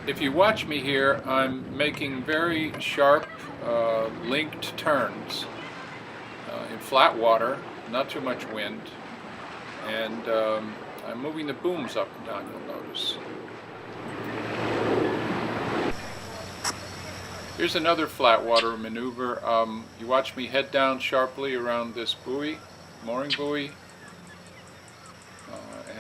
If you watch me here, I'm making very sharp linked turns in flat water, not too much wind, and I'm moving the booms up and down, you'll notice. Here's another flat water maneuver. You watch me head down sharply around this buoy, mooring buoy,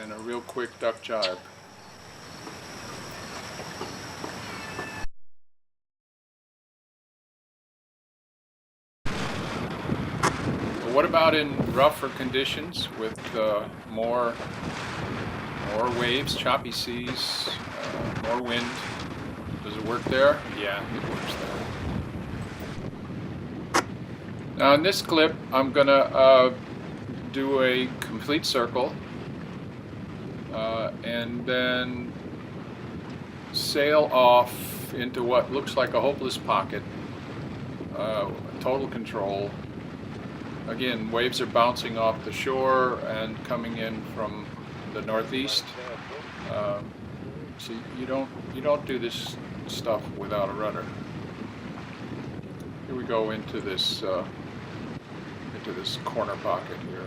and a real quick duck jibe. But what about in rougher conditions with more waves, choppy seas, more wind? Does it work there? Yeah, it works there. Now in this clip, I'm gonna do a complete circle and then sail off into what looks like a hopeless pocket. Total control. Again, waves are bouncing off the shore and coming in from the northeast. So you don't do this stuff without a rudder. Here we go into this corner pocket here.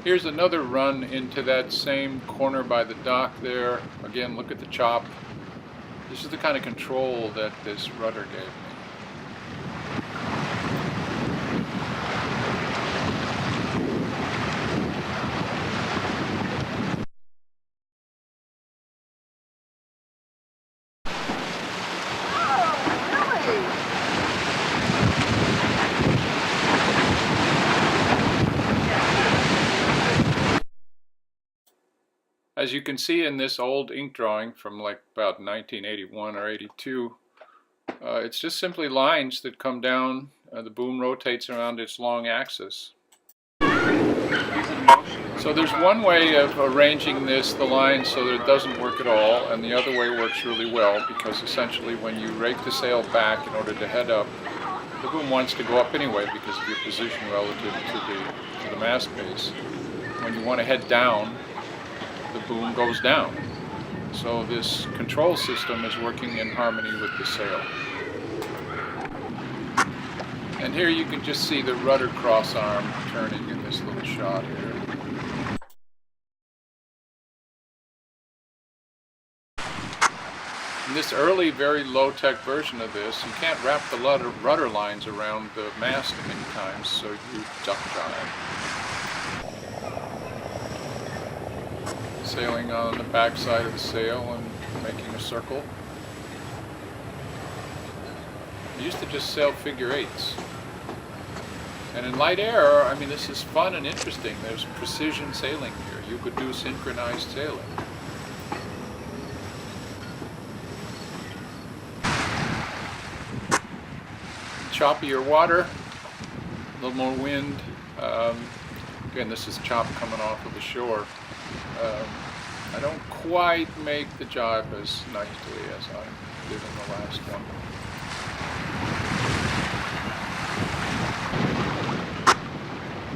Here's another run into that same corner by the dock there. Again, look at the chop. This is the kind of control that this rudder gave me. As you can see in this old ink drawing from like about 1981 or 82, it's just simply lines that come down. The boom rotates around its long axis. So there's one way of arranging the lines so that it doesn't work at all, and the other way works really well, because essentially when you rake the sail back in order to head up, the boom wants to go up anyway because of your position relative to the mast base. When you want to head down, the boom goes down. So this control system is working in harmony with the sail. And here you can just see the rudder cross arm turning in this little shot here. In this early, very low-tech version of this, you can't wrap the rudder lines around the mast many times, so you duck jibe. Sailing on the back side of the sail and making a circle. I used to just sail figure eights. And in light air, I mean, this is fun and interesting. There's precision sailing here. You could do synchronized sailing. Choppier water, a little more wind. Again, this is chop coming off of the shore. I don't quite make the jibe as nicely as I did in the last one.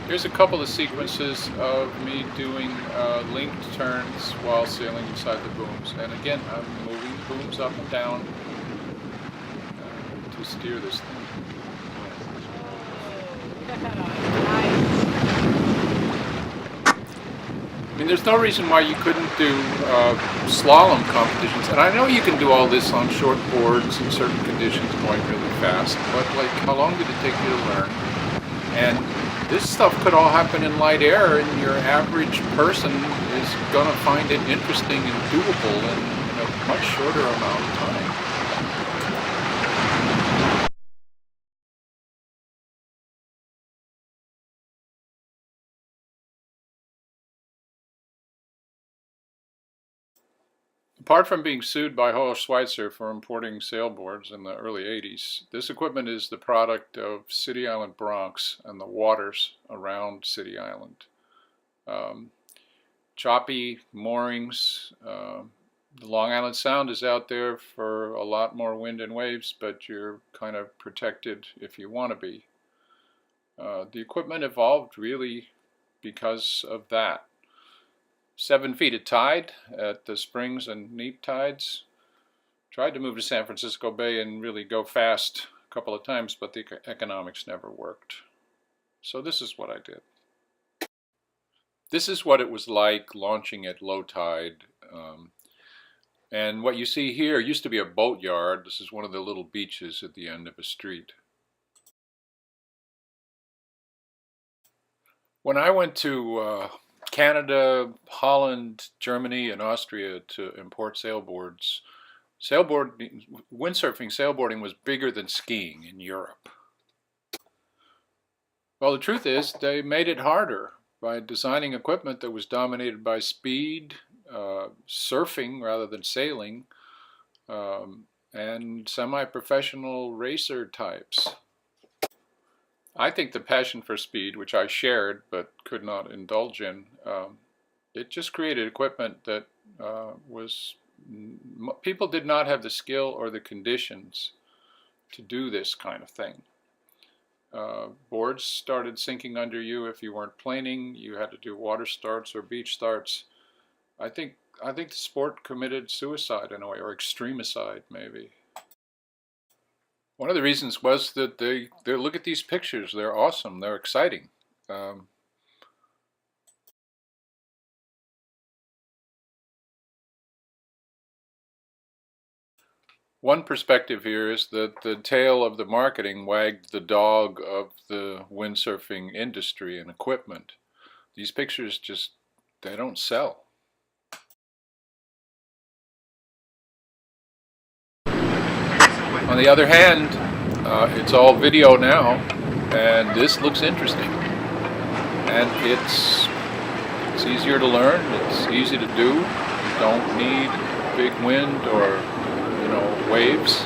Here's a couple of sequences of me doing linked turns while sailing inside the booms. And again, I'm moving the booms up and down to steer this thing. I mean, there's no reason why you couldn't do slalom competitions. And I know you can do all this on short boards in certain conditions going really fast, but like, how long did it take you to learn? And this stuff could all happen in light air, and your average person is going to find it interesting and doable in a much shorter amount of time. Apart from being sued by Hohe Schweitzer for importing sailboards in the early 80s, this equipment is the product of City Island, Bronx, and the waters around City Island. Choppy moorings, The Long Island Sound is out there for a lot more wind and waves, but you're kind of protected if you want to be. The equipment evolved really because of that. 7 feet of tide at the springs and neap tides. Tried to move to San Francisco Bay and really go fast a couple of times, but the economics never worked. So this is what I did. This is what it was like launching at low tide. And what you see here used to be a boat yard. This is one of the little beaches at the end of a street. When I went to Canada, Holland, Germany, and Austria to import sailboards, windsurfing sailboarding was bigger than skiing in Europe. Well, the truth is they made it harder by designing equipment that was dominated by speed, surfing rather than sailing, and semi-professional racer types. I think the passion for speed, which I shared but could not indulge in, it just created equipment that people did not have the skill or the conditions to do this kind of thing. Boards started sinking under you if you weren't planing. You had to do water starts or beach starts. I think the sport committed suicide in a way, or extremicide maybe. One of the reasons was that they look at these pictures. They're awesome. They're exciting. One perspective here is that the tail of the marketing wagged the dog of the windsurfing industry and equipment. These pictures they don't sell. On the other hand, it's all video now, and this looks interesting. And it's easier to learn, it's easy to do. You don't need big wind or waves.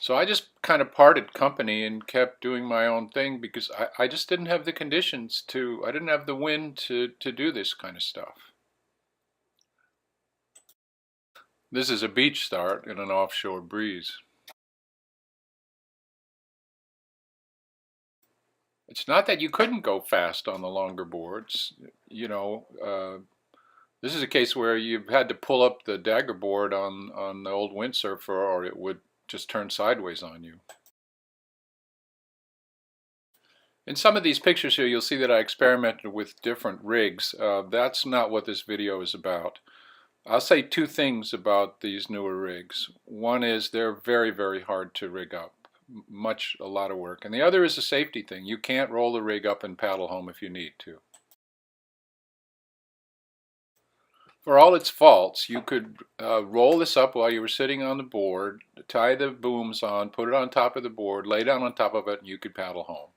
So I just kind of parted company and kept doing my own thing because I just didn't have the conditions I didn't have the wind to do this kind of stuff. This is a beach start in an offshore breeze. It's not that you couldn't go fast on the longer boards. This is a case where you've had to pull up the dagger board on the old windsurfer or it would just turn sideways on you. In some of these pictures here, you'll see that I experimented with different rigs. That's not what this video is about. I'll say two things about these newer rigs. One is they're very, very hard to rig up. A lot of work. And the other is a safety thing. You can't roll the rig up and paddle home if you need to. For all its faults, you could roll this up while you were sitting on the board, tie the booms on, put it on top of the board, lay down on top of it, and you could paddle home.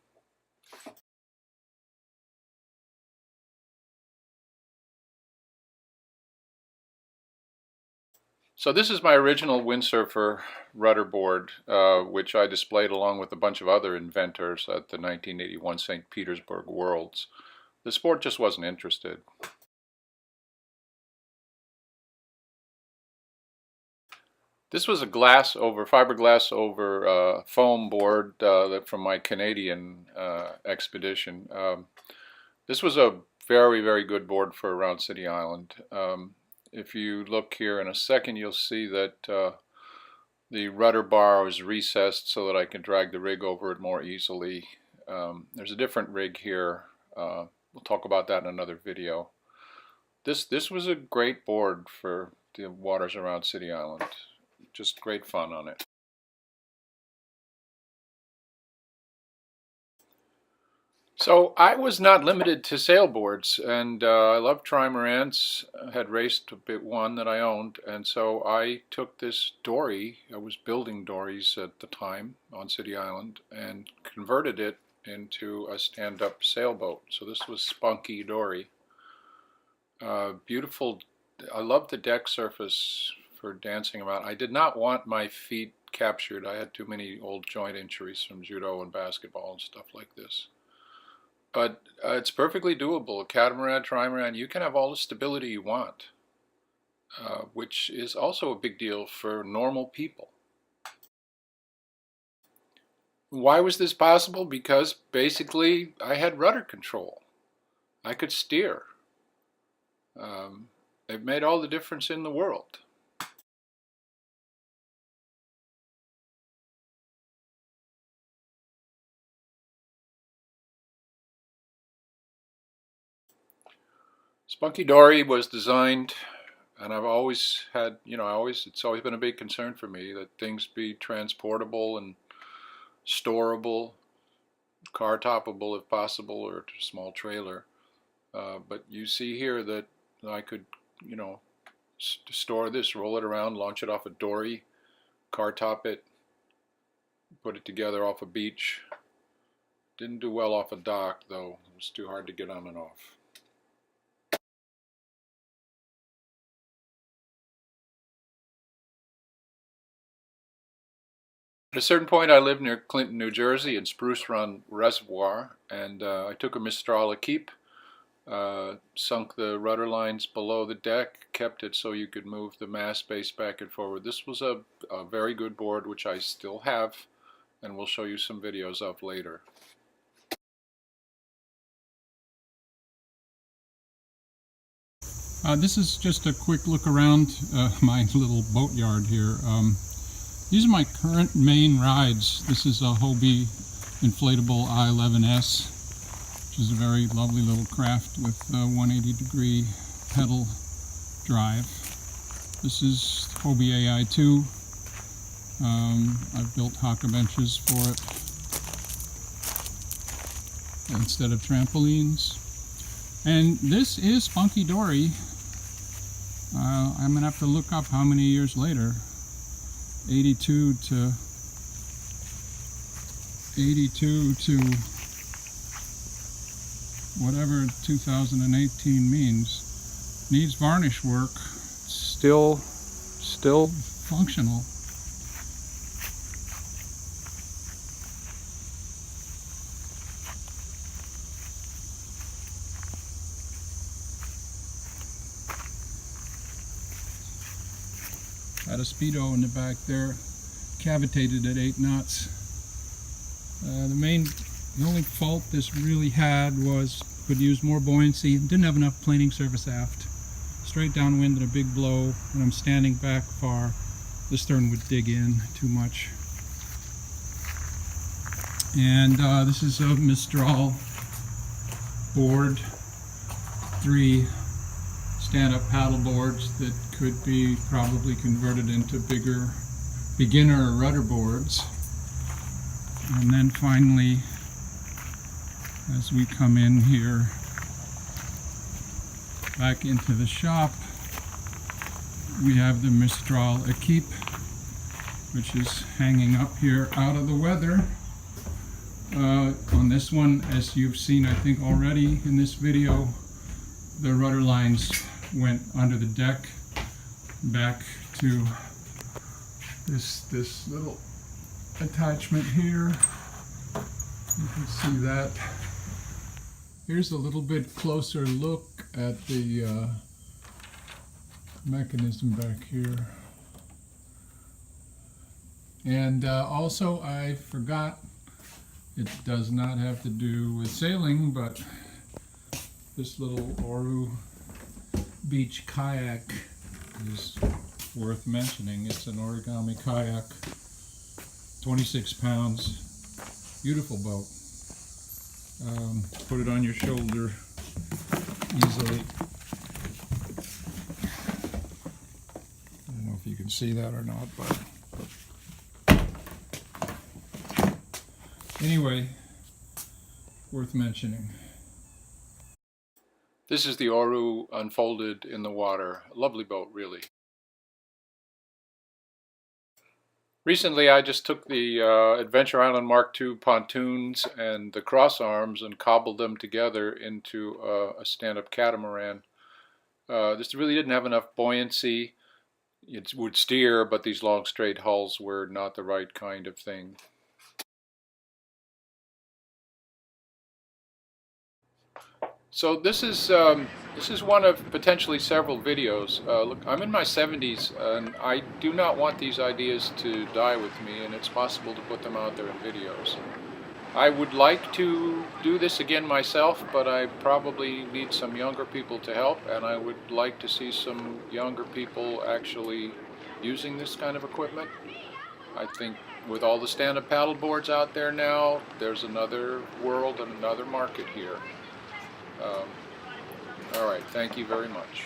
So this is my original windsurfer rudder board, which I displayed along with a bunch of other inventors at the 1981 St. Petersburg Worlds. The sport just wasn't interested. This was a fiberglass over foam board from my Canadian expedition. This was a very, very good board for around City Island. If you look here in a second, you'll see that the rudder bar was recessed so that I can drag the rig over it more easily. There's a different rig here. We'll talk about that in another video. This was a great board for the waters around City Island. Just great fun on it. So I was not limited to sailboards, and I loved trimarans. I had raced one that I owned, and so I took this dory. I was building dories at the time on City Island and converted it into a stand-up sailboat. So this was Spunky Dory. Beautiful. I love the deck surface for dancing about. I did not want my feet captured. I had too many old joint injuries from judo and basketball and stuff like this. But it's perfectly doable. A catamaran, trimaran, you can have all the stability you want, which is also a big deal for normal people. Why was this possible? Because basically I had rudder control. I could steer. It made all the difference in the world. Spunky Dory was designed, and I've always had, it's always been a big concern for me that things be transportable and storable, car toppable if possible, or a small trailer. But you see here that I could, store this, roll it around, launch it off a dory, car top it, put it together off a beach. Didn't do well off a dock, though. It was too hard to get on and off. At a certain point, I lived near Clinton, New Jersey, in Spruce Run Reservoir, and I took a Mistral Keep, sunk the rudder lines below the deck, kept it so you could move the mast base back and forward. This was a very good board, which I still have, and we'll show you some videos of later. This is just a quick look around my little boatyard here. These are my current main rides. This is a Hobie inflatable I-11S, which is a very lovely little craft with a 180-degree pedal drive. This is Hobie AI-2. I've built haka benches for it instead of trampolines. And this is Spunky Dory. I'm going to have to look up how many years later. 82 to whatever 2018 means. Needs varnish work. Still functional. Had a speedo in the back there, cavitated at 8 knots. The only fault this really had was could use more buoyancy. Didn't have enough planing surface aft. Straight downwind and a big blow. When I'm standing back far, the stern would dig in too much. And this is a Mistral board, 3 stand-up paddle boards that could be probably converted into bigger beginner rudder boards. And then finally, as we come in here back into the shop, we have the Mistral Keep, which is hanging up here out of the weather. On this one, as you've seen I think already in this video, the rudder lines went under the deck back to this little attachment here. You can see that. Here's a little bit closer look at the mechanism back here. And also I forgot, it does not have to do with sailing, but this little Oru beach kayak is worth mentioning. It's an origami kayak, 26 pounds, beautiful boat. Put it on your shoulder easily. I don't know if you can see that or not, but anyway, worth mentioning. This is the Oru unfolded in the water. A lovely boat, really. Recently, I just took the Adventure Island Mark II pontoons and the cross arms and cobbled them together into a stand-up catamaran. This really didn't have enough buoyancy. it would steer, but these long straight hulls were not the right kind of thing. So this is one of potentially several videos. Look, I'm in my 70s, and I do not want these ideas to die with me, and it's possible to put them out there in videos. I would like to do this again myself, but I probably need some younger people to help, and I would like to see some younger people actually using this kind of equipment. I think with all the stand-up paddle boards out there now, there's another world and another market here. Um, all right, thank you very much.